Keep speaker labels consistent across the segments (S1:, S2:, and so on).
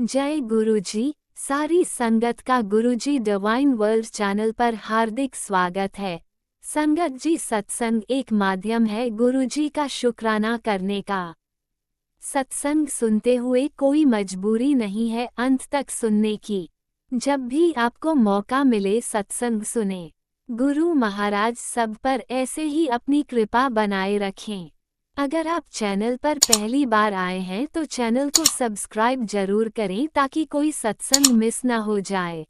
S1: जय गुरुजी। सारी संगत का गुरुजी डिवाइन वर्ल्ड चैनल पर हार्दिक स्वागत है। संगत जी, सत्संग एक माध्यम है गुरुजी का शुक्राना करने का। सत्संग सुनते हुए कोई मजबूरी नहीं है अंत तक सुनने की। जब भी आपको मौका मिले सत्संग सुने। गुरु महाराज सब पर ऐसे ही अपनी कृपा बनाए रखें। अगर आप चैनल पर पहली बार आए हैं तो चैनल को सब्सक्राइब जरूर करें ताकि कोई सत्संग मिस ना हो जाए।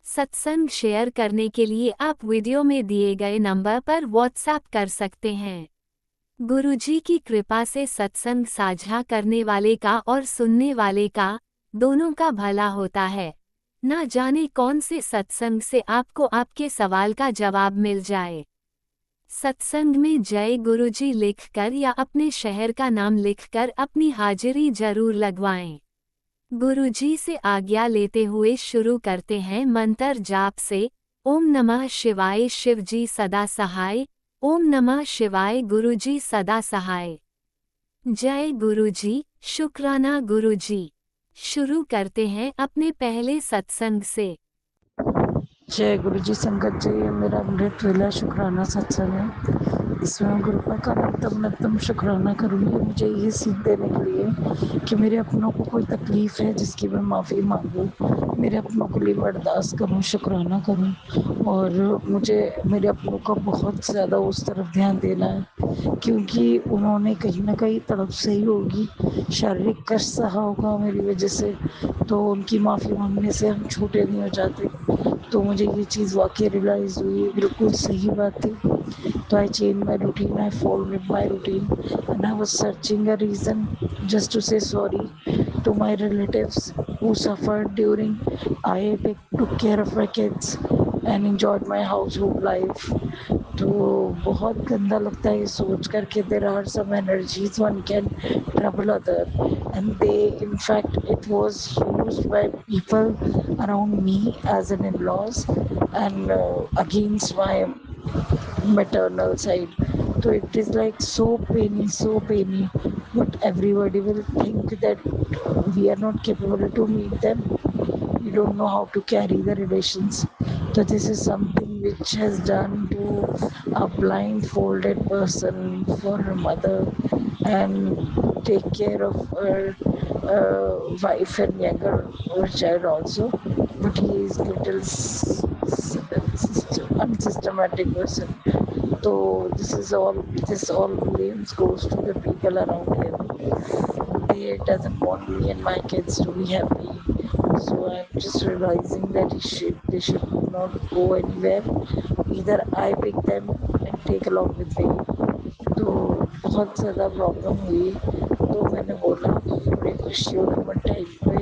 S1: सत्संग शेयर करने के लिए आप वीडियो में दिए गए नंबर पर व्हाट्सएप कर सकते हैं। गुरुजी की कृपा से सत्संग साझा करने वाले का और सुनने वाले का, दोनों का भला होता है। ना जाने कौन से सत्संग से आपको आपके सवाल का जवाब मिल जाए। सत्संग में जय गुरुजी लिखकर या अपने शहर का नाम लिखकर अपनी हाजिरी जरूर लगवाएं। गुरुजी से आज्ञा लेते हुए शुरू करते हैं मंत्र जाप से। ओम नमः शिवाय शिवजी सदा सहाय। ओम नमः शिवाय गुरुजी सदा सहाय। जय गुरुजी, शुक्राना गुरुजी। शुरू करते हैं अपने पहले सत्संग से।
S2: जय गुरु जी। संगत जी, मेरा लिटरली शुक्राना सत्संग है। इसमें गुरु का नतम शुक्राना करूँगी मुझे ये सीख देने के लिए कि मेरे अपनों को कोई तकलीफ़ है जिसकी मैं माफ़ी मांगूँ, मेरे अपनों के लिए मैं अरदास करूँ, शुक्राना करूँ। और मुझे मेरे अपनों का बहुत ज़्यादा उस तरफ ध्यान देना है क्योंकि उन्होंने कहीं ना कहीं तड़प सही होगी, शारीरिक कष्ट सहा होगा मेरी वजह से, तो उनकी माफ़ी मांगने से हम छोटे नहीं हो जाते। तो मुझे ये चीज़ वाक़ई रियलाइज़ हुई, बिल्कुल सही बात थी। तो I change my routine, I followed my routine and I was searching a reason just to say sorry to my relatives who suffered during I took care of my kids and enjoyed my household life. तो बहुत गंदा लगता है ये सोच कर के there are some energies one can trouble other and they in fact it was used by people around me as an in-laws and against my maternal side. So it is like so painy, but everybody will think that we are not capable to meet them. We don't know how to carry the relations. So this is something which has done to a blindfolded person for her mother and take care of her wife and younger child also. But he is little unsystematic person. So this all blames goes to the people around him. They doesn't want me and my kids to be happy. So I'm just realizing that they should not go anywhere. Either I pick them and take along with me. तो बहुत ज़्यादा problem हुई, तो मैंने बोला बड़ी खुशी हो मैं टाइम पे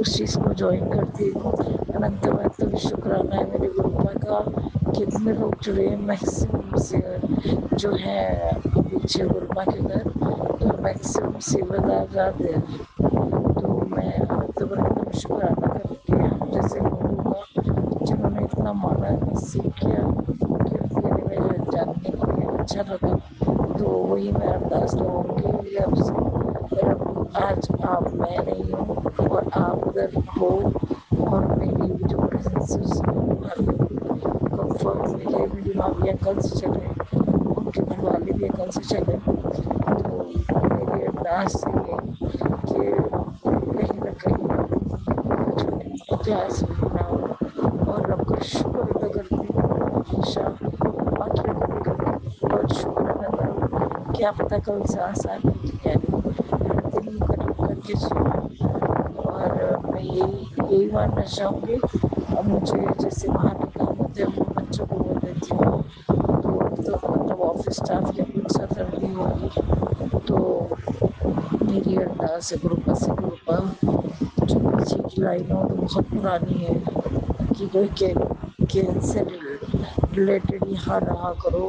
S2: उस चीज़ को ज्वाइन करती हूँ। अनंत शुक्राना है मेरे गुरुपा का कि इतने लोग जुड़े हैं, मैक्सिमम से जो है पीछे गुरुपा के घर, तो मैक्सिमम सेवादार जाते हैं। तो मैं अनंत शुक्राना करूँगी हम जैसे लोगों का जिन्होंने इतना माना सीख किया कि उनके लिए मेरे जानने के लिए अच्छा लगा। तो वही मैं अरदास लगाऊंगी आपसे। पर अब आज आप मैं नहीं हूँ और आप उधर हो और मेरी जो प्रेजेंस कंफर्म मिले, मेरी भाभी कल से चले, उनके घर वाले भी कल से चले। तो मेरी अरदास ये कि कहीं ना कहीं मुझे इतिहास ना हो और रब का शुक्र अदा करती हूँ हमेशा। बाकी लोगों का बहुत शुक्र अदा करो, क्या पता कल सांस आने की तैयारी हर दिन करके सुनो। और मैं यही मानना चाहूँगी। अब मुझे जैसे वहाँ के काम होते हैं वो बच्चों को बोल देती हूँ, तो मतलब ऑफिस स्टाफ या कुछ सर्दी होगी तो मेरी अरदास है गुरुपा से, गुरुपा जो पीछे की लाइन हो तो बहुत पुरानी है कि कोई से रिलेटेड यहाँ रहा करो।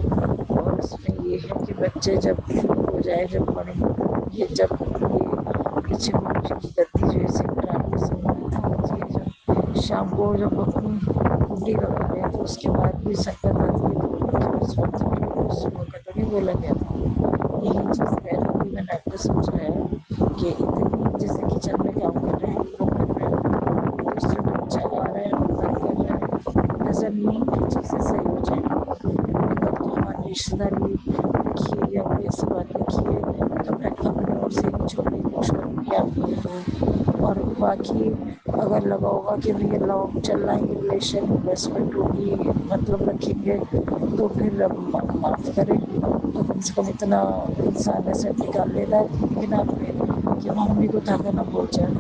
S2: और उसमें ये है कि बच्चे जब ठीक हो जाए, जब बड़े ये जब ये पीछे गुरु जी की गद्दी जो है सिमरन के समय होती है, जब शाम को जब अपनी कुंडी लगा रहे हैं तो उसके बाद भी संगत आती है तो उस वक्त भी उस वक्त तो नहीं बोला गया था। यही चीज़ पहले भी मैंने आपको समझाया कि इतनी जैसे किचन में काम कर रहे हैं, मेन चीज़ें सही हो जाएंगी। अगर तो हमारी रिश्तेदारी लिखी है या कोई ऐसी बात लिखी है तो मैं अपने ओर से ही छोड़ने की कोशिश करूँगी आप लोगों को। और बाकी अगर लगा होगा कि भैया लॉन्ग चल रहा है रिलेशन, इन्वेस्टमेंट होगी, मतलब रखेंगे, तो फिर माफ़ करें, तो कम से कम इतना इंसान ऐसे निकाल लेना है बिना अपने कि मम्मी को धागा ना बोल जाए।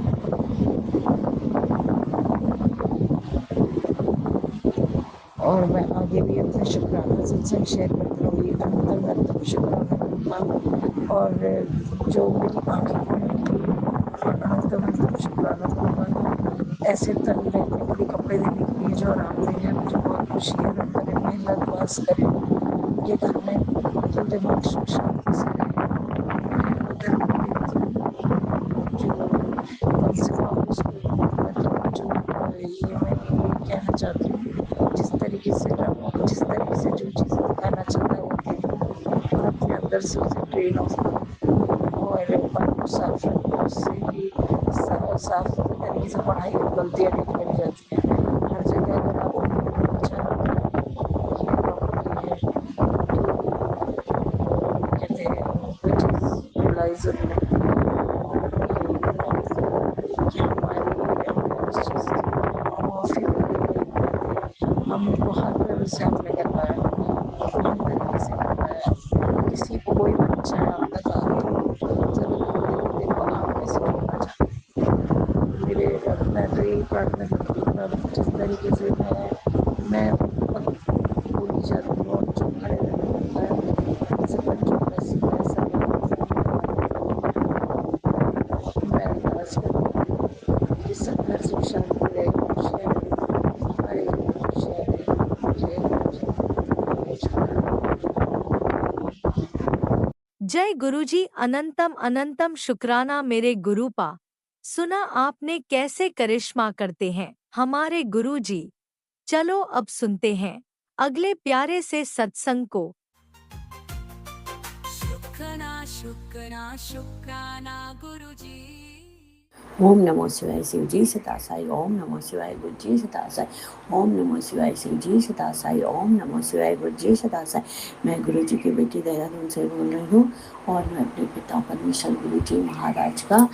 S2: और मैं आगे भी अपने शुक्राना सत्संग शेयर करती रहूँगी, अनंतम अनंतम शुक्राना करूँगा। और जो मेरी आँखें खोलेंगी और अनंतम अनंतम शुक्राना करूँगा। ऐसे तन रहने के लिए, कपड़े देने के लिए जो आराम देंगे, मुझे बहुत खुशी है। रब करे मेहनत वास करे उनके घर में, तो दिमाग सुख शांति से रहे। उधर जो कम से कम उसको मतलब जो ये मैं ये कहना चाहती हूँ, जिस तरीके से जो चीज़ें दिखाना चाहता है वो देखो और अपने अंदर से उसे ट्रेन ऑफ करो और मन को साफ रखो। उससे भी साफ तरीके से पढ़ाई और गलतियाँ नहीं करी जाती हैं। हर जगह अगर आप अच्छा ये कहते हैं कोई चीज़ रियलाइज होने लगती है कि हमारी उस चीज़ की माफ़ी हम उनको हर लेवल से हमने कर पाया, हर तरीके से कर पाया। किसी को कोई बच्चा है आप तक आ गए, ज़रूर बोलते कि देखो आप कैसे करना चाहते हैं। मेरे मैं तो यही प्रार्थना करती हूँ अब जिस तरीके से मैं बोली जाती हूँ और जो खड़े रहना होता है, जैसे बच्चों का सीधा ऐसा मैं अरदास करती हूँ कि सब घर सुख शांति रहे, खुशियाँ रहे, हमारे खुशियाँ रहे।
S1: जय गुरुजी, अनंतम अनंतम शुक्राना मेरे गुरुपा। सुना आपने कैसे करिश्मा करते हैं हमारे गुरुजी। चलो अब सुनते हैं अगले प्यारे से सत्संग को।
S3: शुक्राना शुक्राना शुक्राना गुरुजी।
S4: ओम नमो शिवाय शिव जी सतासाई। ओम नमो शिवाय गुरु जी सतासाई। ओम नमो शिवाय शिव जी सतासाई। ओम नमो शिवाय गुरु जी सतासाई। मैं गुरु जी की बेटी देहरादून से बोल रही हूँ और मैं अपने पिता परमेश्वर गुरु जी महाराज का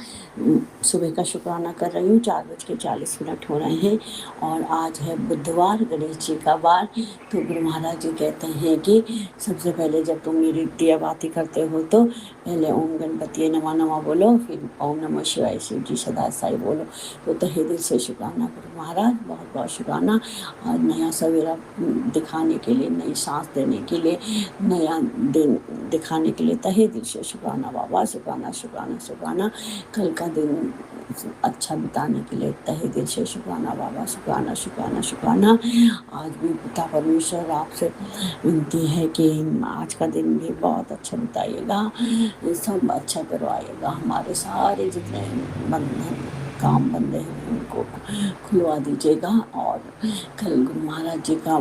S4: सुबह का शुक्राना कर रही हूँ। 4:40 हो रहे हैं और आज है बुधवार, गणेश जी का वार। तो गुरु महाराज जी कहते हैं कि सबसे पहले जब तुम मेरी दिया बाती करते हो तो पहले ओम गणपति नमः नमः बोलो, फिर ओम नमः शिवाय शिव जी सदा साई बोलो। तो तहे दिल से शुक्राना करो महाराज, बहुत बहुत शुक्राना। आज नया सवेरा दिखाने के लिए, नई सांस देने के लिए, नया दिन दिखाने के लिए तहे दिल से शुक्राना बाबा, शुक्राना शुक्राना शुक्राना। कल का दिन अच्छा बिताने के लिए तहे दिल से शुक्राना बाबा, शुक्राना शुक्राना शुक्राना। आज भी पिता परमेश्वर आपसे विनती है कि आज का दिन भी बहुत अच्छा बिताइएगा, सब अच्छा करवाइएगा। हमारे सारे जितने बंधन काम बंधे हैं उनको खुलवा दीजिएगा। और कल गुरु महाराज जी का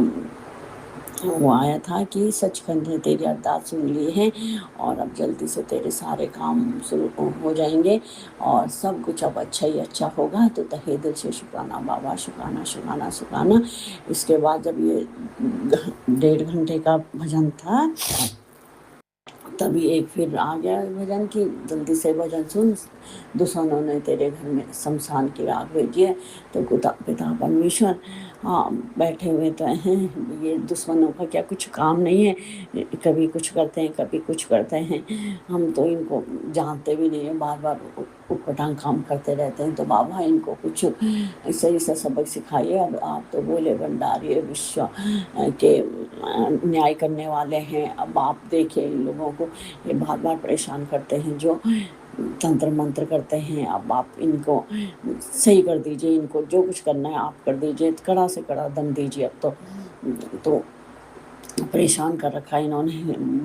S4: वो आया था कि सचखंड ने तेरी अरदास सुन ली है और अब जल्दी से तेरे सारे काम शुरू हो जाएंगे और सब कुछ अब अच्छा ही अच्छा होगा। तो तहे दिल से शुक्राना बाबा, शुक्राना शुक्राना शुक्राना। इसके बाद जब ये 1.5 घंटे का भजन था तभी एक फिर आ गया भजन की जल्दी से भजन सुन, दुश्मनों ने तेरे घर में शमशान की राख भेजी है। तो पिता परमेश्वर हाँ बैठे हुए तो हैं, ये दुश्मनों का क्या कुछ काम नहीं है, कभी कुछ करते हैं कभी कुछ करते हैं, हम तो इनको जानते भी नहीं है, बार बार उटपटांग काम करते रहते हैं। तो बाबा इनको कुछ सही सा सबक सिखाइए। अब आप तो बोले भंडारी विश्व के न्याय करने वाले हैं, अब आप देखिए इन लोगों को ये बार बार परेशान करते हैं, जो तंत्र मंत्र करते हैं। अब आप इनको सही कर दीजिए, इनको जो कुछ करना है आप कर दीजिए, कड़ा से कड़ा दंड दीजिए। अब तो परेशान कर रखा है इन्होंने,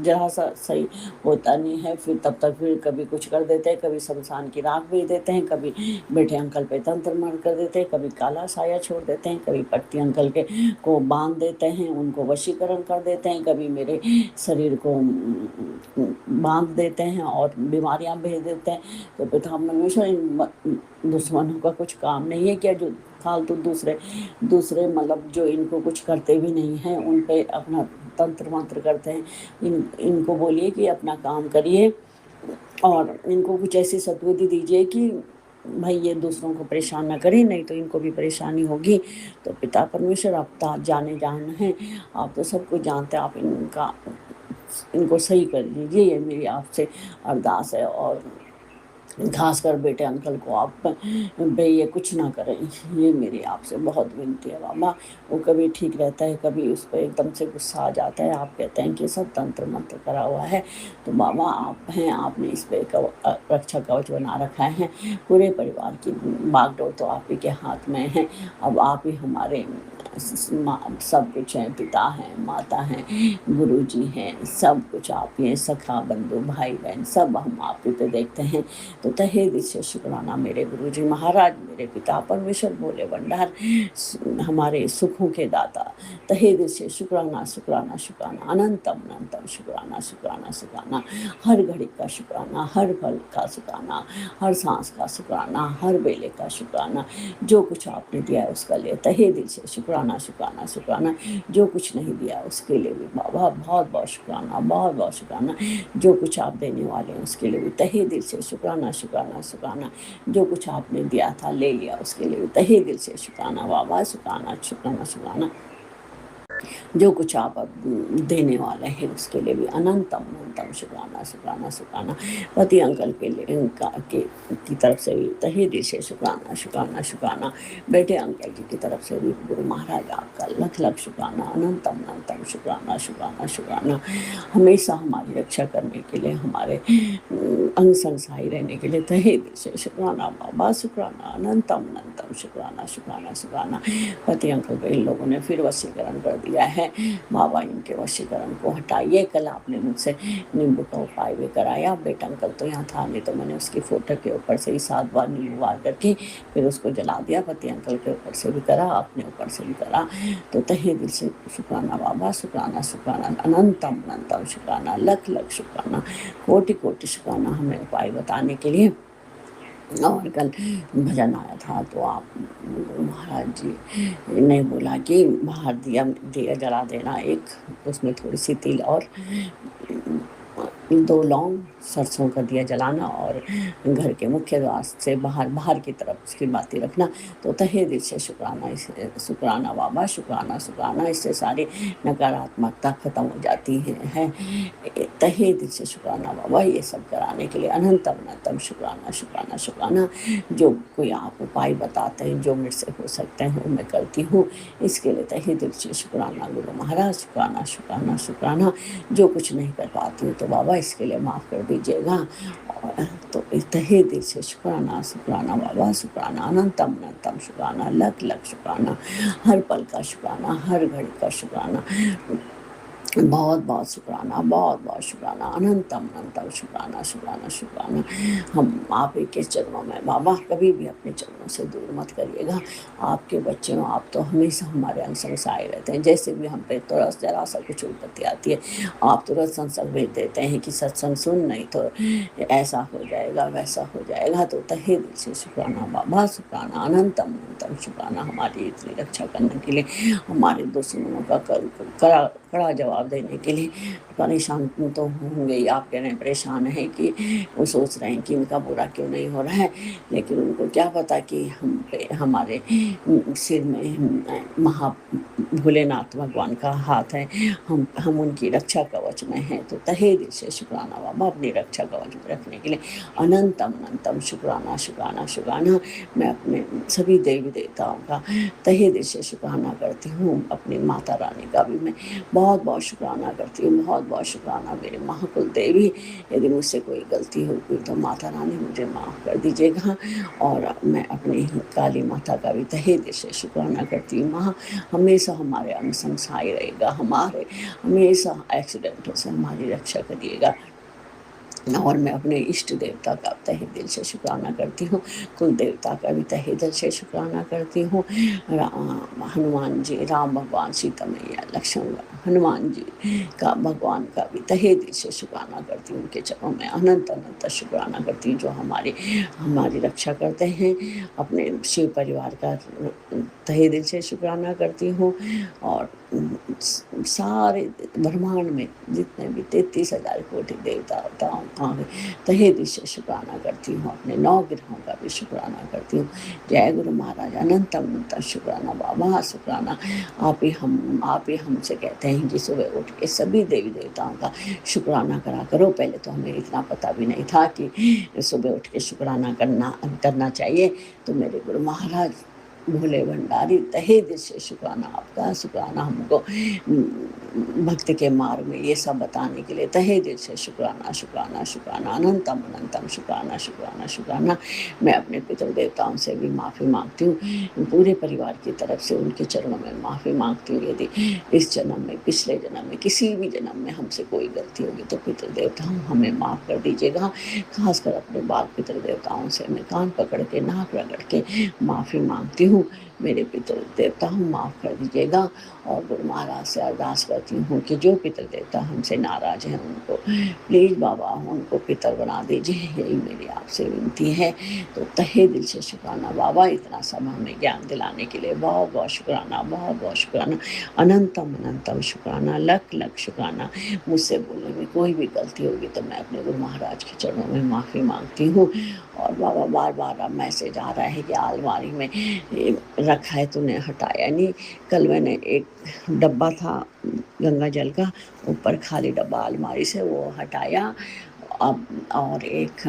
S4: जरा सा सही होता नहीं है, फिर तब तक फिर कभी कुछ कर देते हैं, कभी शमशान की राख भेज देते हैं, कभी बेटे अंकल पे तंत्र मार कर देते हैं, कभी काला साया छोड़ देते हैं, कभी पट्टी अंकल के को बांध देते हैं, उनको वशीकरण कर देते हैं, कभी मेरे शरीर को बांध देते हैं और बीमारियां भेज देते हैं। तो पिता परमेश्वर इन दुश्मनों का कुछ काम नहीं है क्या जो फालतू दूसरे दूसरे मतलब जो इनको कुछ करते भी नहीं हैं उन पे अपना तंत्र मंत्र करते हैं। इनको बोलिए कि अपना काम करिए और इनको कुछ ऐसी सद्बुद्धि दीजिए कि भाई ये दूसरों को परेशान ना करें, नहीं तो इनको भी परेशानी होगी। तो पिता परमेश्वर आप जाने जान हैं, आप तो सब कुछ जानते हैं, आप इनको सही कर दीजिए, ये मेरी आपसे अरदास है। और खासकर बेटे अंकल को आप भाई ये कुछ ना करें, ये मेरी आपसे बहुत विनती है बाबा। वो कभी ठीक रहता है, कभी उस पर एकदम से गुस्सा आ जाता है। आप कहते हैं कि सब तंत्र मंत्र करा हुआ है, तो बाबा आप हैं, आपने इस पर रक्षा कवच बना रखा है। पूरे परिवार की बागडोर तो आप ही के हाथ में है। अब आप ही हमारे सब कुछ हैं, पिता हैं, माता हैं, गुरुजी हैं, सब कुछ आप ही हैं, सखा बंधु भाई बहन सब हम आप ही पे देखते हैं। तो तहे दिल से शुक्राना मेरे गुरुजी महाराज, मेरे पिता परमेश्वर भोले भंडार, हमारे सुखों के दाता। तहे दिल से शुक्राना शुक्राना शुक्राना, अनंतम अनंतम शुक्राना शुक्राना शुक्राना, हर घड़ी का शुक्राना, हर पल का शुक्राना, हर सांस का शुक्राना, हर बेले का शुक्राना। जो कुछ आपने दिया है उसका लिए तहे दिल से शुक्राना शुक्राना शुक्राना। जो कुछ नहीं दिया उसके लिए भी बाबा बहुत बहुत शुक्राना, बहुत बहुत शुक्राना। जो कुछ आप देने वाले हैं उसके लिए भी तहे दिल से शुक्राना शुक्राना शुक्राना। जो कुछ आपने दिया था ले लिया उसके लिए भी तहे दिल से शुक्राना बाबा, शुक्राना शुक्राना शुक्राना। जो कुछ आप अब देने वाले हैं उसके लिए भी अनंतम अनंतम शुक्राना शुक्राना शुक्राना। पति अंकल के लिए की तरफ से भी तहे दिल से शुक्राना शुक्राना शुक्राना। बेटे अंकल जी की तरफ से भी गुरु महाराज आपका लख लख शुक्राना, अनंतम अनंतम शुक्राना शुक्राना शुक्राना। हमेशा हमारी रक्षा करने के लिए, हमारे अंग संग सहाय रहने के लिए तहे दिल से शुक्राना बाबा, शुक्राना अनंतम अनंतम शुक्राना शुक्राना शुक्राना। पति अंकल को इन लोगों ने फिर वशीकरण कर दिया है बाबा, इनके वशीकरण को हटाइए। कल आपने मुझसे नींबू का उपाय भी कराया, बेटा अंकल तो यहाँ था नहीं, तो मैंने उसकी फोटो के ऊपर से ही 7 बार नींबू वार करके फिर उसको जला दिया। पति अंकल के ऊपर से भी करा, आपने ऊपर से भी करा। तो तहे दिल से शुक्राना बाबा, शुक्राना शुक्राना, अनंतम अनंतम शुक्राना, लख लख शुक्राना, कोटि कोटि शुक्राना हमें उपाय बताने के लिए। और कल भजन आया था तो आप महाराज जी ने बोला कि बाहर दिया जला देना, एक उसमें थोड़ी सी तिल और 2 लौंग सरसों का दिया जलाना और घर के मुख्य द्वार से बाहर की तरफ उसकी बाती रखना। तो तहे दिल से शुक्राना बाबा, शुक्राना शुक्राना। इससे सारी नकारात्मकता खत्म हो जाती है। तहे दिल से शुक्राना बाबा, ये सब कराने के लिए अनंतम अनंतम शुक्राना शुक्राना शुक्राना। जो कोई आप उपाय बताते हैं जो मेरे से हो सकते हैं वो मैं करती हूँ, इसके लिए तहे दिल से शुक्राना गुरु महाराज, शुक्राना शुक्राना शुक्राना। जो कुछ नहीं कर पाती हूँ तो बाबा इसके लिए माफ़ कर दीजिएगा। तो तहे दिल से शुक्राना शुक्राना बाबा, शुक्राना अनंतम अनंतम शुक्राना, लख लख शुक्राना, हर पल का शुक्राना, हर घड़ी का शुक्राना, बहुत बहुत शुक्राना, बहुत बहुत शुक्राना, अनंतम अनंतम शुक्राना शुक्राना शुक्राना। हम आप ही के चरणों में बाबा, कभी भी अपने चरणों से दूर मत करिएगा। आपके बच्चे हो, आप तो हमेशा हमारे अंग संग सहाय रहते हैं। जैसे भी हम पे तो जरा सा कुछ विपत्ति आती है आप तुरंत संसर्ग भेज देते हैं कि सत्संग सुन, नहीं तो ऐसा हो जाएगा वैसा हो जाएगा। तो तहे दिल से शुक्राना बाबा, शुक्राना अनंतम अनंतम शुक्राना। हमारी इतनी रक्षा करने के लिए, हमारे दुश्मनों का कड़ा जवाब देने के लिए। परेशान तो होंगे ही, आप कह रहे हैं परेशान है कि वो सोच रहे हैं कि इनका बुरा क्यों नहीं हो रहा है, लेकिन उनको क्या पता कि हम पे हमारे सिर में भोलेनाथ भगवान का हाथ है। हम उनकी रक्षा कवच में हैं। तो तहे दिल से शुक्राना बाबा, अपनी रक्षा कवच में रखने के लिए अनंतम अनंतम शुक्राना शुक्राना शुक्राना। मैं अपने सभी देवी देवताओं का तहे दिल से शुक्राना करती हूँ। अपनी माता रानी का भी मैं बहुत बहुत शुक्राना करती हूँ, बहुत बहुत शुक्राना। मेरे महाकुल देवी, यदि मुझसे कोई गलती हुई तो माता रानी मुझे माफ़ कर दीजिएगा। और मैं अपनी काली माता का भी तहे दिल से शुक्राना करती हूँ। माँ हमेशा हमारे अंग संग सहाय रहेगा, हमारे हमेशा एक्सीडेंटों से हमारी रक्षा करिएगा। और मैं अपने इष्ट देवता का तहे दिल से शुक्राना करती हूँ, कुल देवता का भी तहे दिल से शुक्राना करती हूँ। हनुमान जी, राम भगवान, सीता मैया, लक्ष्मण, हनुमान जी का, भगवान का भी तहे दिल से शुक्राना करती हूँ। उनके चरणों में अनंत अनंत शुक्राना करती हूँ, जो हमारी रक्षा करते हैं। अपने शिव परिवार का तहे दिल से शुक्राना करती हूँ। और सारे ब्रह्मांड में जितने भी 33,000 कोटि देवताओं का भी तहे दिल से शुक्राना करती हूँ। अपने 9 ग्रहों का भी शुक्राना करती हूँ। जय गुरु महाराज, अनंत अनंत शुक्राना बाबा, शुक्राना। आप ही हमसे कहते हैं कि सुबह उठ के सभी देवी देवताओं का शुक्राना करा करो। पहले तो हमें इतना पता भी नहीं था कि सुबह उठ के शुक्राना करना चाहिए। तो मेरे गुरु महाराज भोले भंडारी, तहे दिल से शुक्राना आपका, शुक्राना हमको भक्ति के मार्ग में ये सब बताने के लिए तहे दिल से शुक्राना शुक्राना शुक्राना, अनंतम अनंतम शुक्राना शुक्राना शुक्राना। मैं अपने पितृ देवताओं से भी माफ़ी मांगती हूँ, पूरे परिवार की तरफ से उनके चरणों में माफ़ी मांगती हूँ। यदि इस जन्म में, पिछले जन्म में, किसी भी जन्म में हमसे कोई गलती होगी तो पितृ देवता हमें माफ़ कर दीजिएगा। खासकर अपने बाल पितृ देवताओं से मैं कान पकड़ के, नाक रगड़ के माफ़ी मांगती हूँ। मेरे पितृ देवता हम माफ़ कर दीजिएगा। और गुरु महाराज से अरदास करती हूँ कि जो पितृ देवता हमसे नाराज़ हैं उनको प्लीज़ बाबा उनको पितर बना दीजिए, यही मेरी आपसे विनती है। तो तहे दिल से शुक्राना बाबा, इतना सब हमें ज्ञान दिलाने के लिए बहुत बहुत शुक्राना, बहुत बहुत शुक्राना, अनंतम अनंतम शुक्राना, लख लख शुक्राना। मुझसे बोलने में कोई भी गलती होगी तो मैं अपने गुरु महाराज के चरणों में माफ़ी मांगती हूँ। और बाबा बार बार अब मैसेज आ रहा है कि अलमारी में रखा है तूने हटाया नहीं। कल मैंने एक डब्बा था गंगा जल का, ऊपर खाली डब्बा अलमारी से वो हटाया। अब और एक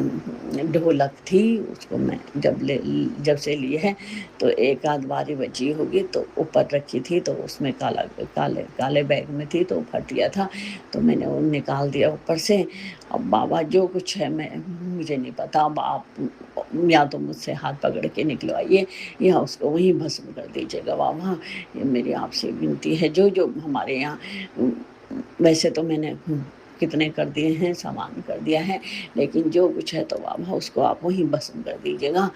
S4: ढोलक थी, उसको मैं जब से ली है तो एक आध बारी बची होगी, तो ऊपर रखी थी तो उसमें काले बैग में थी तो फट गया था, तो मैंने वो निकाल दिया ऊपर से। अब बाबा जो कुछ है मुझे नहीं पता, अब आप या तो मुझसे हाथ पकड़ के निकलवाइए या उसको वहीं भस्म कर दीजिएगा बाबा, ये मेरी आपसे विनती है। जो हमारे यहाँ, वैसे तो मैंने कितने कर दिए हैं, सामान कर दिया है, लेकिन जो कुछ है तो बाबा उसको आप वहीं भस्म कर दीजिएगा।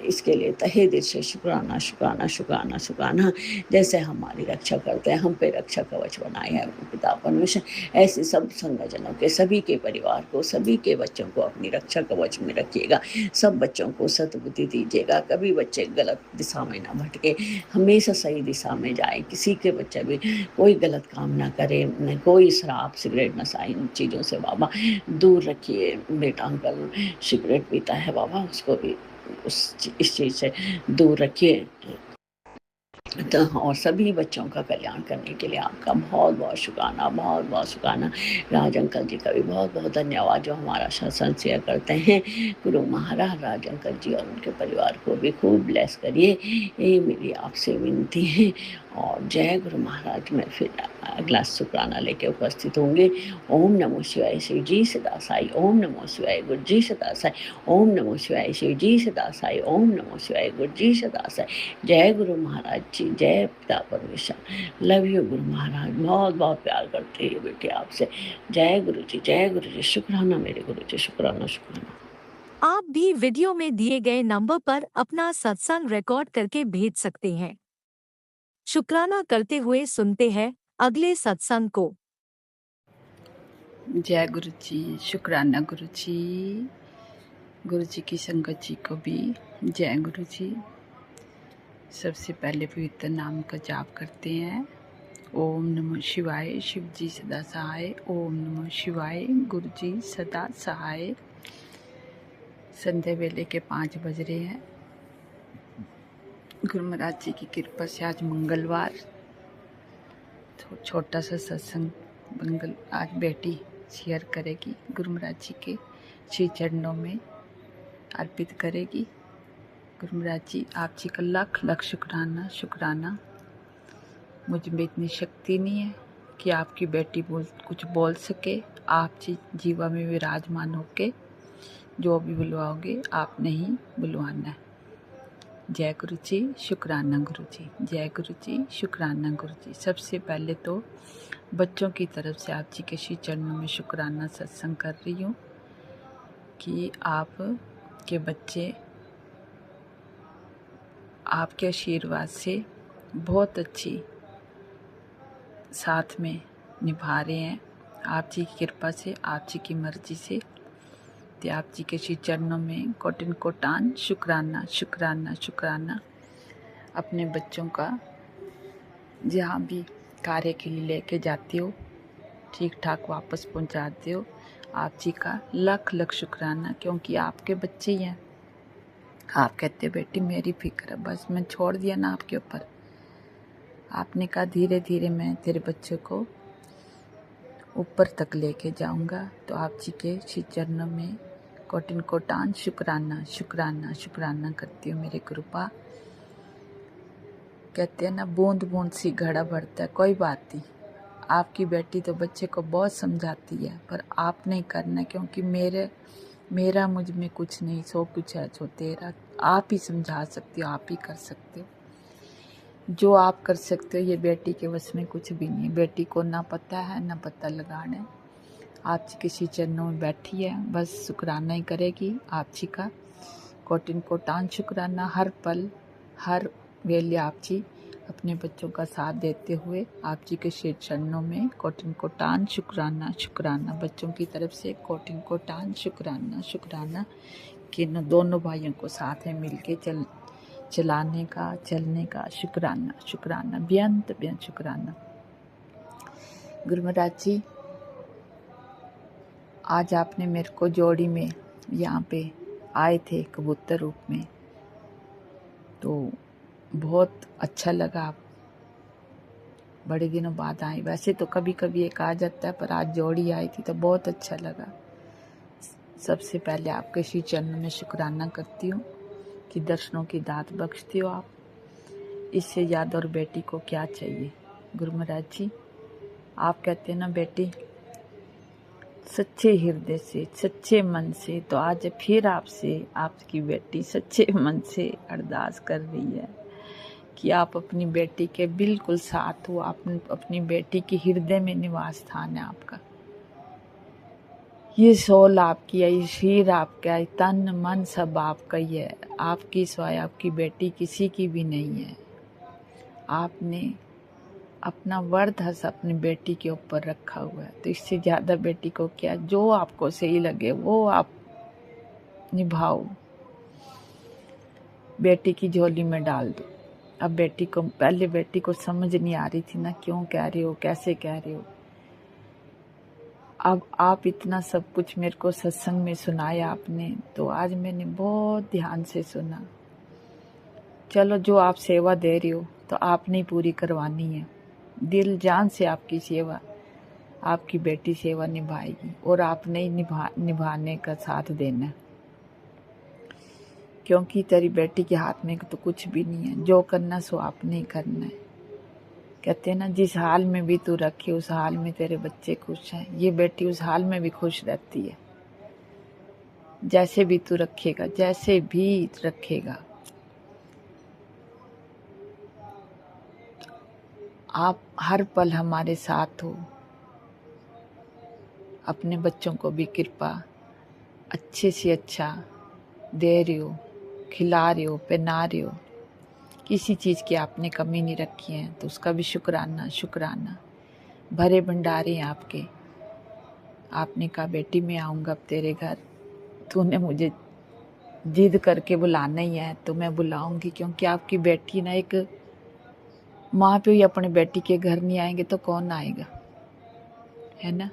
S4: इसके लिए तहे दिल से शुक्राना शुक्राना शुक्राना शुक्राना। जैसे हमारी रक्षा करते हैं, हम पे रक्षा कवच बनाए है पिता परमेश्वर, ऐसे सब संगजनों के, सभी के परिवार को, सभी के बच्चों को अपनी रक्षा कवच में रखिएगा। सब बच्चों को सद्बुद्धि दीजिएगा, कभी बच्चे गलत दिशा में ना भटके, हमेशा सही दिशा में जाए। किसी के बच्चे भी कोई गलत काम ना करे, कोई शराब सिगरेट नशा इन चीज़ों से बाबा दूर रखिए। बेटा अंकल सिगरेट पीता है बाबा, उसको भी इस चीज़ से दूर रखिए। तो और सभी बच्चों का कल्याण करने के लिए आपका बहुत बहुत शुक्राना, बहुत बहुत शुक्राना। राज अंकल जी का भी बहुत बहुत धन्यवाद जो हमारा सत्संग शेयर करते हैं। गुरु महाराज राज अंकल जी और उनके परिवार को भी खूब ब्लेस करिए, यही मेरी आपसे विनती है। और जय गुरु महाराज। मैं फिर अगला शुक्राना लेके उपस्थित होंगे। ओम नमो शिवाय शिव जी सदा साई, ओम नमो शिवाय गुरु जी सदा साई, ओम नमो शिवाय शिव जी सदा साई, ओम नमो शिवाय गुरु जी सदा साई। जय गुरु महाराज जी, जय पिता परमेश्वर। लव यू गुरु महाराज, बहुत बहुत प्यार करते हैं बेटे आपसे। जय गुरु जी, जय गुरु जी। शुक्राना मेरे गुरु जी, शुक्राना शुक्राना।
S5: आप भी वीडियो में दिए गए नंबर पर अपना सत्संग रिकॉर्ड करके भेज सकते हैं। शुक्राना करते हुए सुनते हैं अगले सत्संग को।
S6: जय गुरु जी, शुक्राना गुरु जी की संगत जी को भी जय गुरु जी। सबसे पहले पवित्र नाम का जाप करते हैं। ओम नमः शिवाय, शिव जी सदा सहाय। ओम नमः शिवाय, गुरु जी सदा सहाय। संध्या वेले के 5 बज रहे हैं। गुरु महाराज जी की कृपा से आज मंगलवार, तो छोटा सा सत्संग आज बेटी शेयर करेगी, गुरु महाराज जी के श्री चरणों में अर्पित करेगी। गुरु महाराज जी आप जी का लाख लाख शुक्राना शुक्राना। मुझ में इतनी शक्ति नहीं है कि आपकी बेटी कुछ बोल सके। आप जी जीवा में विराजमान होके जो भी बुलवाओगे आपने ही बुलवाना है। जय गुरु जी, शुक्राना गुरु जी, जय गुरु जी, शुक्राना गुरु जी। सबसे पहले तो बच्चों की तरफ से आप जी के श्री चरणों में शुक्राना सत्संग कर रही हूँ। कि आप के बच्चे आपके आशीर्वाद से बहुत अच्छी साथ में निभा रहे हैं। आप जी की कृपा से, आप जी की मर्जी से। तो आप जी के श्री चरणों में कोटिन कोटान शुक्राना शुक्राना शुक्राना। अपने बच्चों का जहाँ भी कार्य के लिए लेके जाते हो ठीक ठाक वापस पहुँचाते हो। आप जी का लख लख शुक्राना, क्योंकि आपके बच्चे ही हैं। आप कहते हो बेटी मेरी फिक्र है, बस मैं छोड़ दिया ना आपके ऊपर। आपने कहा धीरे धीरे मैं तेरे बच्चे को ऊपर तक लेके जाऊंगा। तो आप जी के श्री चरणों में कोटिन कोटान शुक्राना शुक्राना शुक्राना करती हूँ। मेरी कृपा, कहते हैं ना बूंद बूंद सी घड़ा भरता है। कोई बात नहीं, आपकी बेटी तो बच्चे को बहुत समझाती है, पर आप नहीं करना, क्योंकि मेरा मुझ में कुछ नहीं, सो कुछ है सो तेरा। आप ही समझा सकते हो, आप ही कर सकते हो। जो आप कर सकते हो ये बेटी के वश में कुछ भी नहीं है। बेटी को ना पता है ना पता लगाना है। आप जी किसी चरणों में बैठी है, बस शुक्राना ही करेगी आप जी का। कोटिन कोटान शुक्राना। हर पल हर वेले आप जी अपने बच्चों का साथ देते हुए आप जी के श्री चरणों में कोटिन कोटान शुक्राना शुक्राना। बच्चों की तरफ से कोटिन कोटान शुक्राना शुक्राना कि इन दोनों भाइयों को साथ में मिलके चलाने का, चलने का शुक्राना शुक्राना, बेअंत बेअंत शुक्राना। गुरु महाराज जी, आज आपने मेरे को जोड़ी में यहाँ पे आए थे कबूतर रूप में, तो बहुत अच्छा लगा। आप बड़े दिनों बाद आए। वैसे तो कभी कभी एक आ जाता है, पर आज जोड़ी आई थी तो बहुत अच्छा लगा। सबसे पहले आपके श्री चरणों में शुक्राना करती हूँ कि दर्शनों की दात बख्शती हो आप। इससे ज़्यादा और बेटी को क्या चाहिए। गुरु महाराज जी, आप कहते हैं ना बेटी सच्चे हृदय से, सच्चे मन से, तो आज फिर आपसे आपकी बेटी सच्चे मन से अरदास कर रही है कि आप अपनी बेटी के बिल्कुल साथ हो। आप अपनी बेटी के हृदय में निवास स्थान है आपका। ये सोल आपकी है, ये शरीर आपका है, तन मन सब आपका ही है। आपकी सिवाय आपकी बेटी किसी की भी नहीं है। आपने अपना वर्धस अपनी बेटी के ऊपर रखा हुआ है, तो इससे ज़्यादा बेटी को क्या। जो आपको सही लगे वो आप निभाओ, बेटी की झोली में डाल दो। अब बेटी को, पहले बेटी को समझ नहीं आ रही थी ना, क्यों कह रहे हो, कैसे कह रहे हो। अब आप इतना सब कुछ मेरे को सत्संग में सुनाया आपने, तो आज मैंने बहुत ध्यान से सुना। चलो जो आप सेवा दे रही हो तो आपने पूरी करवानी है। दिल जान से आपकी सेवा, आपकी बेटी सेवा निभाएगी और आपने ही निभाने का साथ देना है, क्योंकि तेरी बेटी के हाथ में तो कुछ भी नहीं है। जो करना सो आपने ही करना है। कहते हैं ना जिस हाल में भी तू रखे उस हाल में तेरे बच्चे खुश हैं। ये बेटी उस हाल में भी खुश रहती है। जैसे भी तू रखेगा, जैसे भी रखेगा, आप हर पल हमारे साथ हो। अपने बच्चों को भी कृपा अच्छे से अच्छा दे रहे हो, खिला रहे हो, पहना रहे हो। किसी चीज़ की आपने कमी नहीं रखी है, तो उसका भी शुक्राना शुक्राना। भरे भंडारे हैं आपके। आपने कहा बेटी मैं आऊँगा अब तेरे घर, तूने मुझे जिद करके बुलाना ही है तो मैं बुलाऊंगी, क्योंकि आपकी बेटी ना, एक माँ पे ही अपने बेटी के घर नहीं आएंगे तो कौन आएगा, है ना।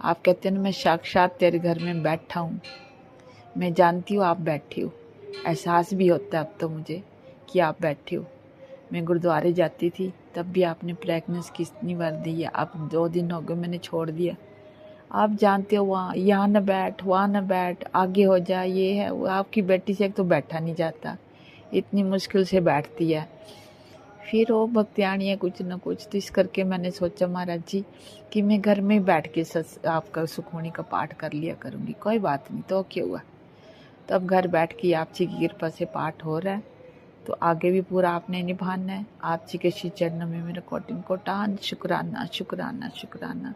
S6: आप कहते हैं ना मैं साक्षात तेरे घर में बैठा हूँ। मैं जानती हूँ आप बैठे हो, एहसास भी होता है अब तो मुझे कि आप बैठे हो। मैं गुरुद्वारे जाती थी तब भी आपने प्रेगनेंस कितनी बार दी है। अब 2 दिन हो गए मैंने छोड़ दिया। आप जानते हो वहाँ यहाँ न बैठ, वहाँ न बैठ, आगे हो जा, ये है वो। आपकी बेटी से एक तो बैठा नहीं जाता, इतनी मुश्किल से बैठती है। फिर वो भक्तियानी है कुछ न कुछ, तो इस करके मैंने सोचा महाराज जी कि मैं घर में बैठ के आपका सुखमणि का पाठ कर लिया करूँगी। कोई बात नहीं, तो क्या हुआ। तो अब घर बैठ के आप जी की कृपा से पाठ हो रहा है, तो आगे भी पूरा आपने निभाना है। आप जी के श्री चरणों में मेरा कोटिन कोटान शुक्राना शुक्राना शुक्राना।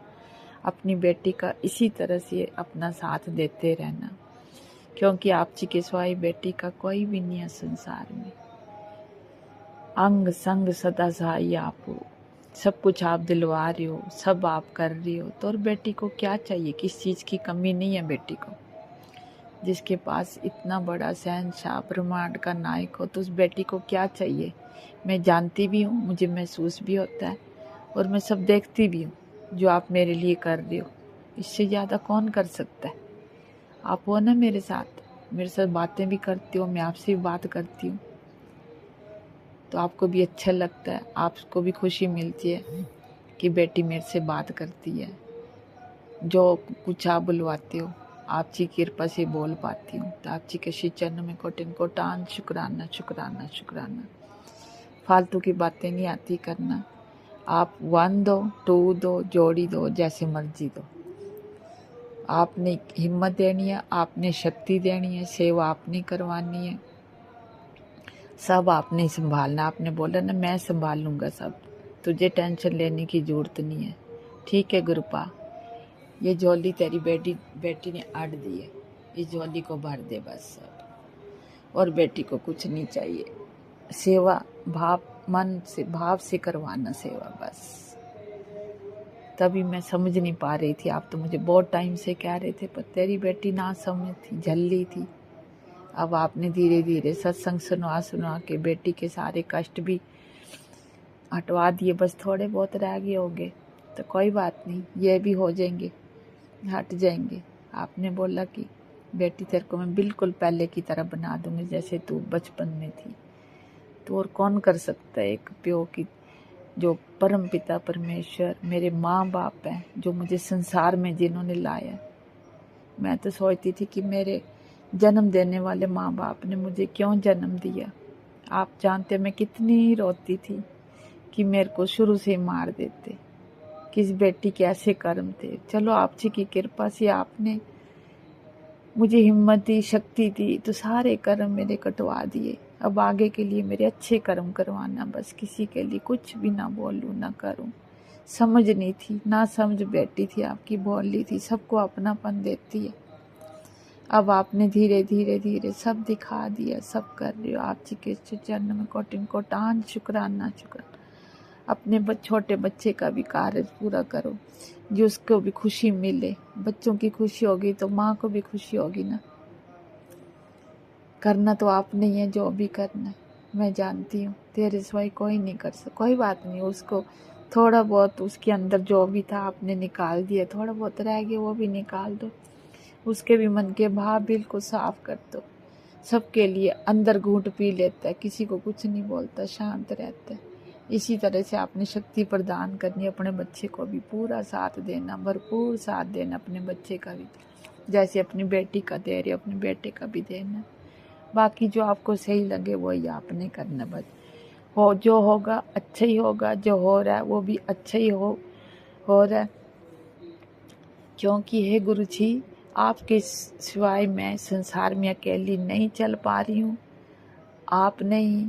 S6: अपनी बेटी का इसी तरह से अपना साथ देते रहना। क्योंकि आप जी के सिवाय बेटी का कोई भी नहीं है संसार में। अंग संग सदा सहाय आप हो, सब कुछ आप दिलवा रहे हो, सब आप कर रही हो, तो और बेटी को क्या चाहिए? किस चीज़ की कमी नहीं है बेटी को? जिसके पास इतना बड़ा शहंशाह ब्रह्मांड का नायक हो, तो उस बेटी को क्या चाहिए? मैं जानती भी हूँ, मुझे महसूस भी होता है, और मैं सब देखती भी हूँ जो आप मेरे लिए कर रहे हो। इससे ज़्यादा कौन कर सकता है? आप हो ना मेरे साथ बातें भी करती हो, मैं आपसे भी बात करती हूँ, तो आपको भी अच्छा लगता है, आपको भी खुशी मिलती है कि बेटी मेरे से बात करती है। जो कुछ आप बुलवाते हो, आप जी की कृपा से बोल पाती हूँ, तो आप जी के श्री चरणों में कोटिन कोटान शुक्राना शुक्राना शुक्राना। फालतू की बातें नहीं आती करना। आप 1 दो, 2 दो, जोड़ी दो, जैसे मर्जी दो। आपने हिम्मत देनी है, आपने शक्ति देनी है, सेवा आपने करवानी है, सब आपने संभालना। आपने बोला ना मैं संभाल लूँगा सब, तुझे टेंशन लेने की ज़रूरत नहीं है। ठीक है गुरुपा, ये झोली तेरी बेटी ने अड़ दी है, इस झोली को भर दे बस सब। और बेटी को कुछ नहीं चाहिए, सेवा भाव से करवाना सेवा बस। तभी मैं समझ नहीं पा रही थी, आप तो मुझे बहुत टाइम से कह रहे थे, पर तेरी बेटी ना समझ थी, झल्ली थी। अब आपने धीरे धीरे सत्संग सुनवा के बेटी के सारे कष्ट भी हटवा दिए, बस थोड़े बहुत रह गए होंगे, तो कोई बात नहीं, ये भी हो जाएंगे, हट जाएंगे। आपने बोला कि बेटी तेरे को मैं बिल्कुल पहले की तरह बना दूंगी जैसे तू बचपन में थी। तो और कौन कर सकता है एक प्यो की, जो परम पिता परमेश्वर मेरे माँ बाप हैं, जो मुझे संसार में जिन्होंने लाया। मैं तो सोचती थी कि मेरे जन्म देने वाले माँ बाप ने मुझे क्यों जन्म दिया। आप जानते मैं कितनी रोती थी कि मेरे को शुरू से मार देते, किस बेटी के ऐसे कर्म थे। चलो आप जी की कृपा से आपने मुझे हिम्मत दी, शक्ति दी, तो सारे कर्म मेरे कटवा दिए। अब आगे के लिए मेरे अच्छे कर्म करवाना, बस किसी के लिए कुछ भी ना बोलूं ना करूं। समझ नहीं थी, ना समझ बेटी थी आपकी, बोली थी, सबको अपनापन देती है। अब आपने धीरे धीरे धीरे सब दिखा दिया, सब कर रहे हो। आप जी के चरण में कोटिन कोटान शुक्राना शुक्राना। अपने छोटे बच्चे का भी कार्य पूरा करो, जो उसको भी खुशी मिले। बच्चों की खुशी होगी तो माँ को भी खुशी होगी ना। करना तो आपने ही है, जो भी करना है मैं जानती हूँ, तेरे सिवाय कोई नहीं कर सकता। कोई बात नहीं, उसको थोड़ा बहुत उसके अंदर जो भी था आपने निकाल दिया, थोड़ा बहुत रह गया वो भी निकाल दो, उसके भी मन के भाव बिल्कुल साफ कर दो। सबके लिए अंदर घूंट पी लेता है, किसी को कुछ नहीं बोलता, शांत रहता है। इसी तरह से आपने शक्ति प्रदान करनी, अपने बच्चे को भी पूरा साथ देना, भरपूर साथ देना अपने बच्चे का भी, जैसे अपनी बेटी का दे रहे अपने बेटे का भी देना। बाकी जो आपको सही लगे वही आपने करना, बस हो जो होगा अच्छा ही होगा, जो हो रहा है वो भी अच्छा ही हो रहा है। क्योंकि हे गुरु जी, आपके सिवाय मैं संसार में अकेली नहीं चल पा रही हूँ। आपने ही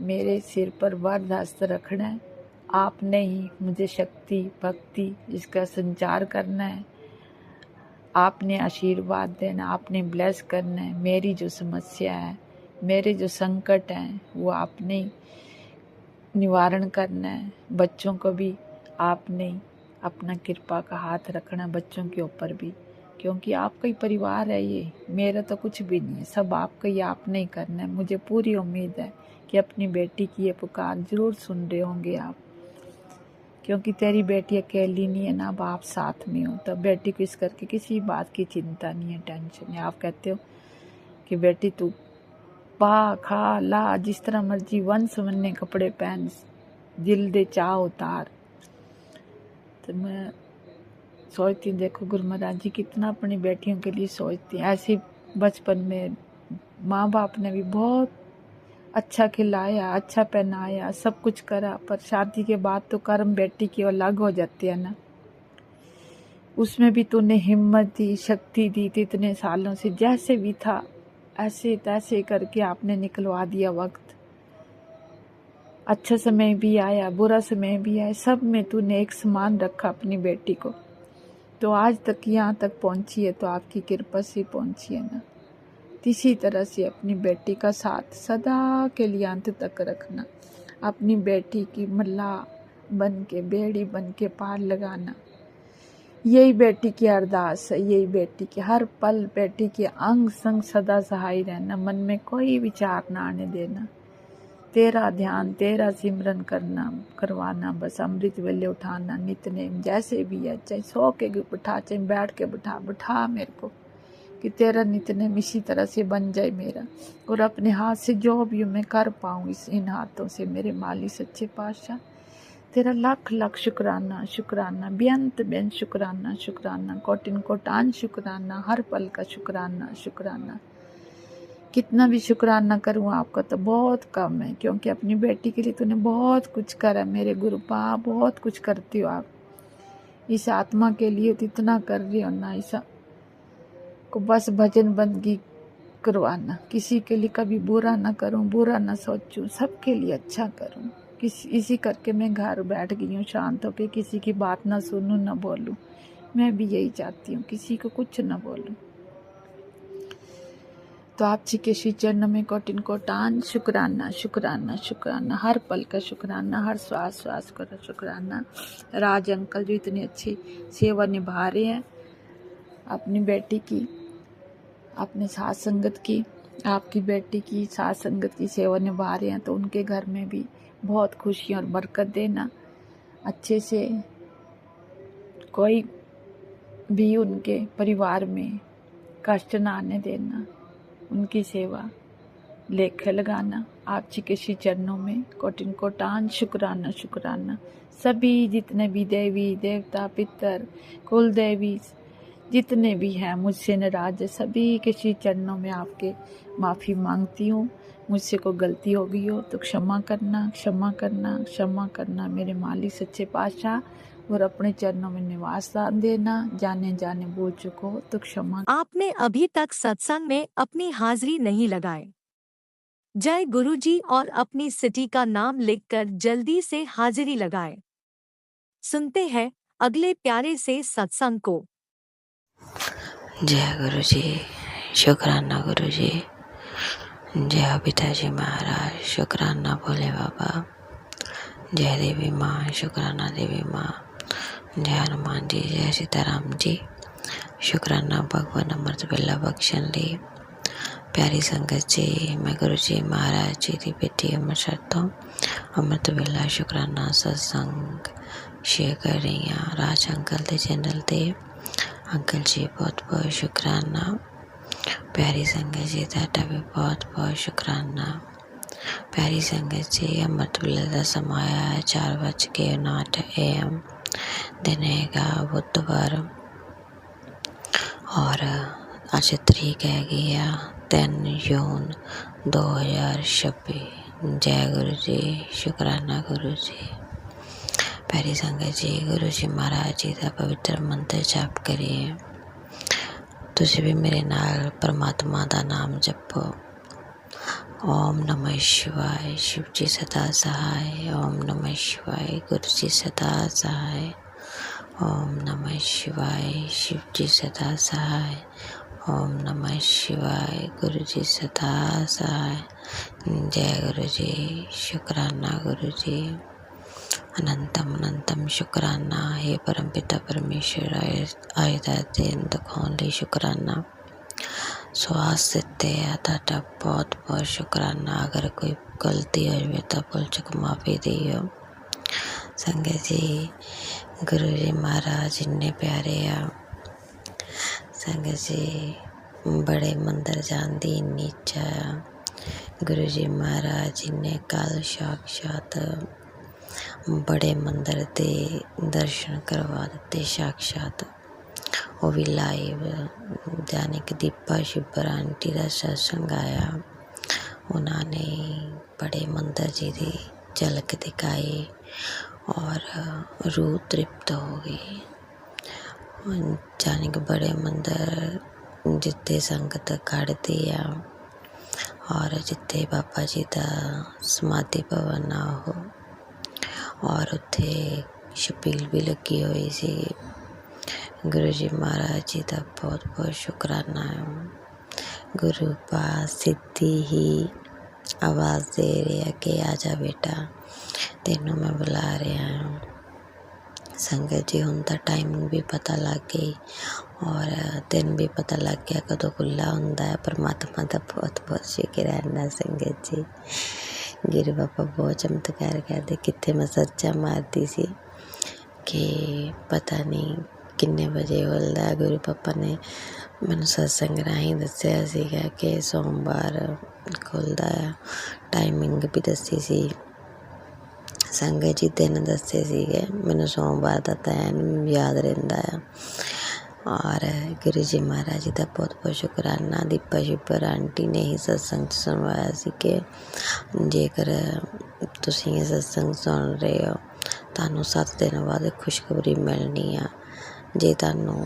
S6: मेरे सिर पर वरद हस्त रखना है, आपने ही मुझे शक्ति भक्ति इसका संचार करना है, आपने आशीर्वाद देना, आपने ब्लेस करना है। मेरी जो समस्या है, मेरे जो संकट हैं, वो आपने निवारण करना है। बच्चों को भी आपने अपना कृपा का हाथ रखना, बच्चों के ऊपर भी, क्योंकि आपका ही परिवार है ये, मेरा तो कुछ भी नहीं है, सब आपका ही, आपने ही करना है। मुझे पूरी उम्मीद है कि अपनी बेटी की ये पुकार जरूर सुन रहे होंगे आप, क्योंकि तेरी बेटी अकेली नहीं है ना, अब आप साथ में हो। तो बेटी को इस करके किसी बात की चिंता नहीं है, टेंशन है। आप कहते हो कि बेटी तू पा खा ला, जिस तरह मर्जी वंश वन्य कपड़े पहन, दिल दे चाह उतार। तो मैं सोचती हूँ, देखो गुरु महाराज जी कितना अपनी बेटियों के लिए सोचती हैं। ऐसे बचपन में माँ बाप ने भी बहुत अच्छा खिलाया, अच्छा पहनाया, सब कुछ करा, पर शादी के बाद तो कर्म बेटी की अलग हो जाते हैं ना। उसमें भी तूने हिम्मत दी, शक्ति दी, इतने सालों से जैसे भी था ऐसे तैसे करके आपने निकलवा दिया वक्त। अच्छा समय भी आया, बुरा समय भी आया, सब में तूने एक समान रखा अपनी बेटी को, तो आज तक यहाँ तक पहुँची है, तो आपकी कृपा से पहुँची है ना। इसी तरह से अपनी बेटी का साथ सदा के लिए अंत तक रखना। अपनी बेटी की मल्ला बन के, बेड़ी बन के पार लगाना। यही बेटी की अरदास है, यही बेटी की हर पल, बेटी के अंग संग सदा सहाय रहना। मन में कोई विचार ना आने देना। तेरा ध्यान, तेरा सिमरन करवाना, बस अमृत वेले उठाना, नितनेम जैसे भी है, चाहे सो के बिठा, चाहे बैठ के बिठा मेरे को, कि तेरा नितनेम इसी तरह से बन जाए मेरा, और अपने हाथ से जो भी मैं कर पाऊँ इन हाथों से, मेरे माली सच्चे पातशाह तेरा लाख लाख शुक्राना, शुक्राना, बेअंत बेअंत शुक्राना, शुक्राना, कोटिन कोटान शुक्राना, हर पल का शुक्राना, शुक्राना। कितना भी शुक्राना करूँ आपका तो बहुत कम है, क्योंकि अपनी बेटी के लिए तूने बहुत कुछ करा मेरे गुरुपा, बहुत कुछ करती हो आप। इस आत्मा के लिए तो इतना कर रही हो ना, ऐसा को बस भजन बंदगी करवाना। किसी के लिए कभी बुरा ना करूं, बुरा ना सोचूं, सबके लिए अच्छा करूं। इसी करके मैं घर बैठ गई हूँ शांत होकर, किसी की बात ना सुनूं ना बोलूं। मैं भी यही चाहती हूँ, किसी को कुछ ना बोलूं। तो आप जी के श्री चरण में कोटिन कोटान शुक्राना, शुक्राना, शुक्राना, हर पल का शुक्राना, हर श्वास श्वास का शुक्राना। राज अंकल जो इतनी अच्छी सेवा निभा रहे हैं अपनी बेटी की, अपने साथ संगत की, आपकी बेटी की साथ संगत की सेवा निभा रहे हैं, तो उनके घर में भी बहुत खुशी और बरकत देना। अच्छे से कोई भी उनके परिवार में कष्ट ना आने देना। उनकी सेवा लेखे लगाना। आप जी के श्री चरणों में कोटिन कोटान शुक्राना, शुक्राना। सभी जितने भी देवी देवता पितर कुल देवी जितने भी हैं मुझसे नाराज, सभी के श्री चरणों में आपके माफ़ी मांगती हूँ। मुझसे कोई गलती हो गई हो तो क्षमा करना, क्षमा करना, क्षमा करना मेरे मालिक सच्चे पातशाह, और अपने चरणों में निवास दान देना। जाने जाने भूल चुको तो क्षमा।
S5: आपने अभी तक सत्संग में अपनी हाजिरी नहीं लगाए। जय गुरुजी और अपनी सिटी का नाम लिखकर जल्दी से हाजिरी लगाए। सुनते हैं अगले प्यारे से सत्संग को।
S7: जय गुरु जी, शुक्राना गुरु जी, जय पिताजी महाराज, शुक्राना भोले बाबा, जय देवी माँ, शुक्राना देवी माँ, जय हनुमान जी, जय सीताराम जी, शुक्राना भगवान अमृत वेला बख्शन ली। प्यारी संगत जी, मैं गुरु जी महाराज जी की बेटी अमृतसर तो अमृत वेला शुक्राना सत्संग शेयर कर रही हैं। राज अंकल के चैनल ते अंकल जी बहुत बहुत शुक्राना। प्यारी संगत जी ਤੁਹਾਡਾ भी बहुत बहुत शुक्राना। प्यारी संगत जी, अमृत वेले का समय है 4:09 AM, दिन है बुधवार, और आज तरीक हैगी 3 जून 2026। जय गुरु जी, शुक्राना गुरु जी। प्यारी संगत जी, गुरु जी महाराज जी का पवित्र मंत्र जाप करिए। तुसी भी मेरे नाल परमात्मा का नाम जपो। ओम नमः शिवाय, शिव जी सदा सहाय। ओम नमः शिवाय, गुरु जी सदा सहाय। ओम नमः शिवाय, शिव जी सदा सहाय। ओम नमः शिवाय, गुरु जी सदा सहाय। जय गुरु जी, शुक्राना गुरु जी। अनंतम अनंतम शुक्राना। हे परमपिता परमेश्वर, आयदातेन दुखों शुक्राना। श्वास देते ਤੁਹਾਡਾ बहुत बहुत शुक्राना। अगर कोई गलती हो जाए तो भूल चुक माफ़ी दियो। संगत जी, गुरु जी महाराज इन्ने प्यारे आ। संगत जी, बड़े मंदिर जाने इन्नी इच्छा आ। गुरु जी महाराज इन्ने कल साक्षात बड़े मंदिर के दर्शन करवा दिते साक्षात, वो भी लाइव। जाने कि दीपा शिबर आंटी का सत्संग आया, उन्होंने बड़े मंदिर जी की झलक दिखाई और रूह तृप्त हो गई। जाने कि बड़े मंदिर जिते संगत खड़ती है और जिते बाबा जी का समाधि भवन आ हो, और उत्थे छपील भी लगी हुई सी। गुरु जी महाराज जी का बहुत बहुत शुक्राना है। गुरु पास सीधी ही आवाज़ दे रहा कि आ जा बेटा, तेनों मैं बुला रहा हूँ। संगत जी हुण तां टाइमिंग भी पता लग गई और दिन भी पता लग गया कदों खुला हुंदा है। परमात्मा दा बहुत बहुत शुक्र है ना संगत जी। गिर बाबा बहुत चमत्कार करदे। कित्थे मैं सर्चा मारदी सी कि पता नहीं किन्ने बजे खुलदा। गुरु पापा ने मैनूं सत्संग राहीं दस्सिआ सीगा कि सोमवार खुलदा आ। टाइमिंग भी दस्सी सी संगत जी, दिन दस्से सीगे। मैनूं सोमवार दा तैन याद रहिंदा आ। और गुरु जी महाराज जी का बहुत बहुत शुकराना। दीपा शिपर आंटी ने ही सत्संग सुनवाया सी कि जेकर तुसीं ये सत्संग सुन रहे हो तुहानूं 7 दिन बाद खुशखबरी मिलनी आ। जे तुहानूं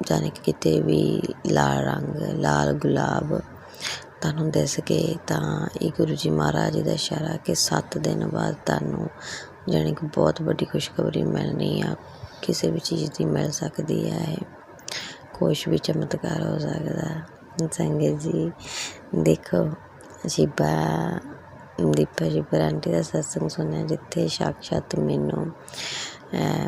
S7: जाने कि किते भी लाल रंग लाल गुलाब तुहानूं दिस गए तां ये गुरु जी महाराज जी का इशारा कि 7 दिन बाद तुहानूं जाने कि बहुत बड़ी खुशखबरी मिलनी आ। किसी भी चीज़ की मिल सकती है, कुछ भी चमत्कार हो सकता। संगत जी देखो शिबा दीपा शिबर आंटी का सत्संग सुनिया जिथे साक्षात मैनूं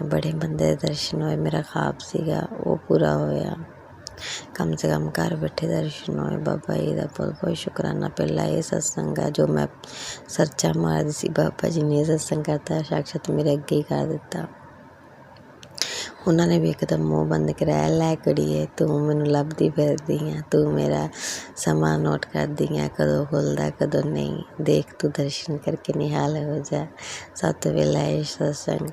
S7: बड़े बंदे दे दर्शन होए। मेरा ख्वाब सीगा वो पूरा होया। कम से कम घर बैठे दर्शन होए। बाबा जी का बहुत बहुत शुकराना। पहला ये सत्संग है जो मैं सर्चा मारदी सी, बाबा जी ने सत्संग करता साक्षात मेरे अगे ही कर दिता। उन्होंने भी एकदम मुँह बंद कराया, लै कुड़िए तू मैनूं लभदी फिरदी आ, तू मेरा समा नोट करदी आ, कदों खुलदा कदों नहीं, देख तू दर्शन करके निहाल हो जा। सब तो पहला ये सत्संग।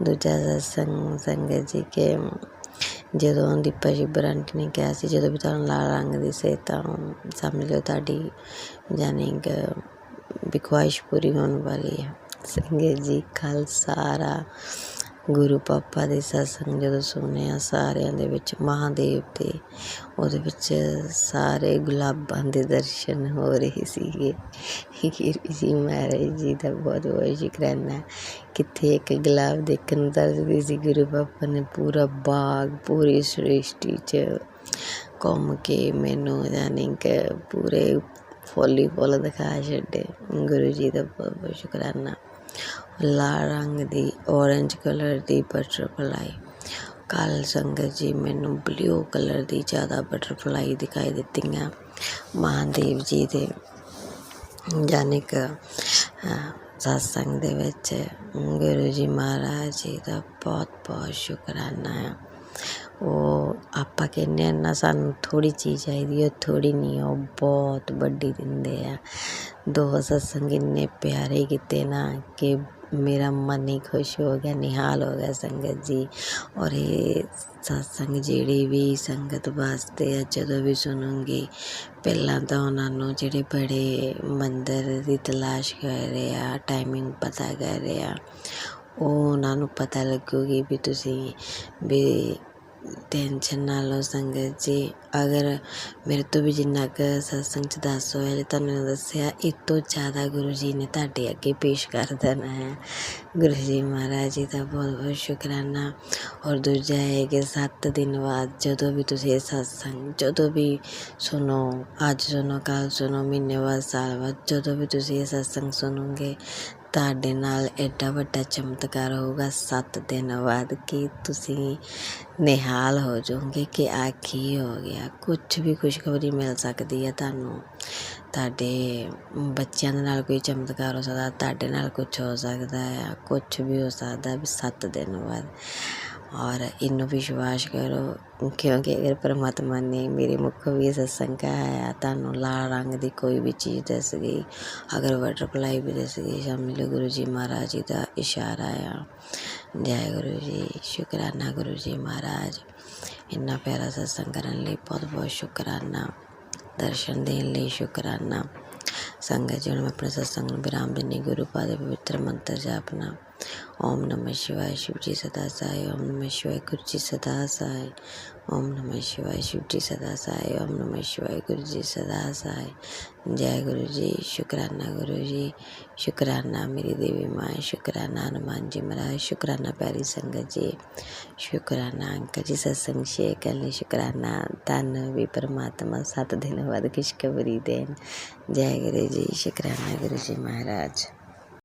S7: दूजा सत्संग संगत जी के जदों दीपा शिबर आंटी ने कहा सी जदों भी तुहानूं लाल रंग दिसे तां समझ लो तुहाडी जानी कि भी ख्वाहिश पूरी होने वाली है। संगत जी कल सारा गुरु पापा दे सत्संग जदों सुनिया सारिਆਂ ਦੇ ਵਿੱਚ महादेव ਦੇ ਉਹਦੇ ਵਿੱਚ ਸਾਰੇ ਗੁਲਾਬਾਂ ਦੇ ਦਰਸ਼ਨ ਹੋ ਰਹੇ ਸੀਗੇ। ਗੁਰੂ ਜੀ ਮਹਾਰਾਜ ਜੀ ਦਾ ਬਹੁਤ ਬਹੁਤ ਸ਼ੁਕਰਾਨਾ। ਕਿੱਥੇ ਇੱਕ ਗੁਲਾਬ ਦੇਖਣ ਨੂੰ ਤਰਸਦੀ ਸੀ, ਗੁਰੂ ਪਾਪਾ ਨੇ ਪੂਰਾ ਬਾਗ ਪੂਰੀ ਸ੍ਰਿਸ਼ਟੀ 'ਚ ਘੁੰਮ ਕੇ ਮੈਨੂੰ ਯਾਨੀ ਕਿ ਪੂਰੇ ਫੁੱਲ ਹੀ ਫੁੱਲ ਦਿਖਾ ਛੱਡੇ। ਗੁਰੂ ਜੀ ਦਾ ਬਹੁਤ ਬਹੁਤ ਸ਼ੁਕਰਾਨਾ। लाल रंग the orange colour the butterfly, कल संगत जी मैनूं ब्लू कलर दी ज़्यादा बटरफ्लाई दिखाई दित्तियां महादेव जी दे जाने कि सत्संग दे विच। गुरु जी महाराज जी का बहुत बहुत शुकराना है। वो आपां कहने ना सानूं थोड़ी चीज़ चाहिदी, वो थोड़ी नहीं, वो बहुत वड्डी दिंदे आ। 2 सत्संग इन्ने प्यारे कीते ना कि मेरा मन ही खुश हो गया, निहाल हो गया संगत जी। और ये सत्संग जिहड़ी भी संगत वास्ते है जदों भी सुनूंगी पहलां तां उन्हां नूं जिहड़े बड़े मंदिर की तलाश कर रहे आ, टाइमिंग पता कर रहे आ, ਉਹ ਉਹਨਾਂ ਨੂੰ ਪਤਾ ਲੱਗੂਗੀ ਵੀ ਤੁਸੀਂ ਵੀ टेंशन ना लो संगत जी। अगर मेरे तो भी जिन्ना क सत्संग च दस होया जे तुहानूं दस्सिआ इस तो ज़्यादा गुरु जी ने तुहाडे अगे पेश कर देना है। गुरु जी महाराज जी का बहुत बहुत शुकराना। और दूजा है कि 7 दिन बाद जदों भी तुसीं सत्संग जदों भी सुनो, अज सुनो कल सुनो महीने बाद साल बाद जदों भी तुसीं ये सत्संग सुनोगे ਤੁਹਾਡੇ ਨਾਲ ਐਡਾ ਵੱਡਾ ਚਮਤਕਾਰ ਹੋਊਗਾ 7 ਦਿਨ ਬਾਅਦ ਕਿ ਤੁਸੀਂ ਨਿਹਾਲ ਹੋ ਜਾਓਗੇ ਕਿ ਆ ਕੀ ਹੋ ਗਿਆ। ਕੁਛ ਵੀ ਖੁਸ਼ਖਬਰੀ ਮਿਲ ਸਕਦੀ ਹੈ ਤੁਹਾਨੂੰ। ਤੁਹਾਡੇ ਬੱਚਿਆਂ ਦੇ ਨਾਲ ਕੋਈ ਚਮਤਕਾਰ ਹੋ ਸਕਦਾ, ਤੁਹਾਡੇ ਨਾਲ ਕੁਛ ਹੋ ਸਕਦਾ ਆ, ਕੁਛ ਵੀ ਹੋ ਸਕਦਾ ਵੀ 7 ਦਿਨ ਬਾਅਦ। और इन्हों विश्वास करो क्योंकि अगर परमात्मा ने मेरे मुख भी सत्संग कहा तुहानूं लाल रंग की कोई भी चीज़ दस गई, अगर बटरफ्लाई भी दस गई, समझ लो गुरु जी महाराज जी का इशारा आ। जय गुरु जी, शुकराना गुरु जी महाराज। इन्ना प्यारा सत्संग करने लिए बहुत बहुत शुकराना, दर्शन देने लिए शुकराना। संगत जी मैं अपने सत्संग विराम देने गुरु पा दे पवित्र मंत्र जापना। ओम नमः शिवाय शिव जी सदा साई। ओम नमः शिवाय गुरु जी सदा साई। ओम नमः शिवाय शिव जी सदा साई। ओम नमः शिवाय गुरु जी सदा साई। जय गुरु जी। शुक्राना गुरु जी, शुक्राना मेरी देवी माँ, शुक्राना हनुमान जी महाराज, शुक्राना प्यारी संगत जी, शुक्राना अंकल जी सत्संग शेयर करने, शुक्राना धन भी परमात्मा 7 दिन बाद खुशखबरी देन। जय गुरु जी। शुक्राना गुरु जी महाराज।